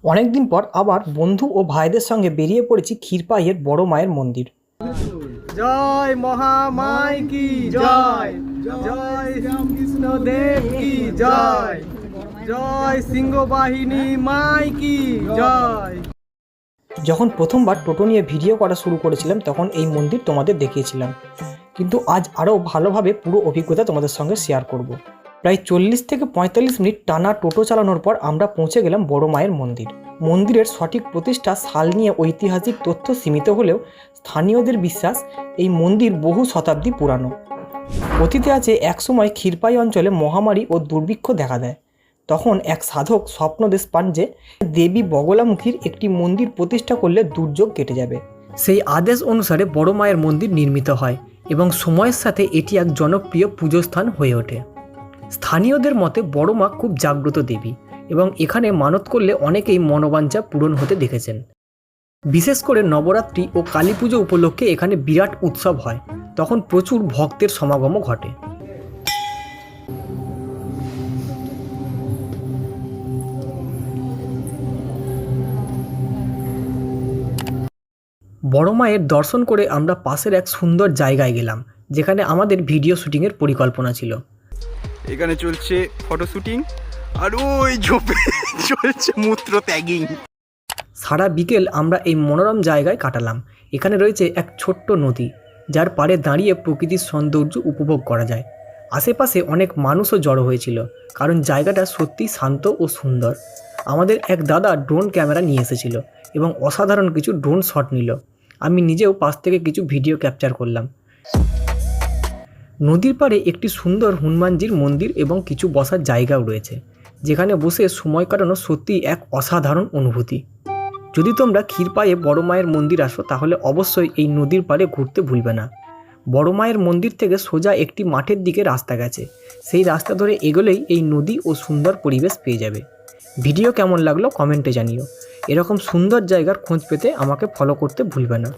অনেক দিন পর আবার বন্ধু ও ভাইদের সঙ্গে বেরিয়ে পড়েছি ক্ষীরপাইয়ের বড় মায়ের মন্দির। জয় মহামাই কি জয়, জয় শ্রীকৃষ্ণ দেব কি জয়, জয় সিংহ বাহিনী মাই কি জয়। যখন প্রথমবার টোটো নিয়ে ভিডিও করা শুরু করেছিলাম তখন এই মন্দির তোমাদের দেখিয়েছিলাম, কিন্তু আজ আরও ভালোভাবে পুরো অভিজ্ঞতা তোমাদের সঙ্গে শেয়ার করব। প্রায় 40 থেকে 45 মিনিট টানা টোটো চালানোর পর আমরা পৌঁছে গেলাম বড় মায়ের মন্দির। মন্দিরের সঠিক প্রতিষ্ঠা সাল নিয়ে ঐতিহাসিক তথ্য সীমিত হলেও স্থানীয়দের বিশ্বাস এই মন্দির বহু শতাব্দী পুরানো। অতীতে আছে একসময় ক্ষীরপাই অঞ্চলে মহামারী ও দুর্ভিক্ষ দেখা দেয়। তখন এক সাধক স্বপ্নদেশ পান যে দেবী বগলামুখীর একটি মন্দির প্রতিষ্ঠা করলে দুর্যোগ কেটে যাবে। সেই আদেশ অনুসারে বড় মায়ের মন্দির নির্মিত হয় এবং সময়ের সাথে এটি এক জনপ্রিয় পুজোস্থান হয়ে ওঠে। স্থানীয়দের মতে বড় মা খুব জাগ্রত দেবী এবং এখানে মানত করলে অনেকেই মনোবাঞ্ছা পূরণ হতে দেখেছেন। বিশেষ করে নবরাত্রি ও কালী পুজো উপলক্ষে এখানে বিরাট উৎসব হয়, তখন প্রচুর ভক্তের সমাগমও ঘটে। বড় মায়ের দর্শন করে আমরা পাশের এক সুন্দর জায়গায় গেলাম যেখানে আমাদের ভিডিও শুটিংয়ের পরিকল্পনা ছিল। এখানে চলছে ফটো শুটিং আর ওই ঝোপে চলছে মূত্র ত্যাগিং। সারা বিকেল আমরা এই মনোরম জায়গায় কাটালাম। এখানে রয়েছে এক ছোট্ট নদী যার পাড়ে দাঁড়িয়ে প্রকৃতির সৌন্দর্য উপভোগ করা যায়। আশেপাশে অনেক মানুষও জড়ো হয়েছিল কারণ জায়গাটা সত্যি শান্ত ও সুন্দর। আমাদের এক দাদা ড্রোন ক্যামেরা নিয়ে এসেছিল এবং অসাধারণ কিছু ড্রোন শট নিল। আমি নিজেও পাশ থেকে কিছু ভিডিও ক্যাপচার করলাম। নদীর পাড়ে একটি সুন্দর হনুমানজির মন্দির এবং কিছু বসার জায়গাও রয়েছে যেখানে বসে সময় কাটানো সত্যি এক অসাধারণ অনুভূতি। যদি তোমরা ক্ষীরপাইয়ে বড় মায়ের মন্দির আসো তাহলে অবশ্যই এই নদীর পাড়ে ঘুরতে ভুলবে না। বড় মায়ের মন্দির থেকে সোজা একটি মাঠের দিকে রাস্তা গেছে, সেই রাস্তা ধরে এগোলেই এই নদী ও সুন্দর পরিবেশ পেয়ে যাবে। ভিডিও কেমন লাগলো কমেন্টে জানিও। এরকম সুন্দর জায়গার খোঁজ পেতে আমাকে ফলো করতে ভুলবে না।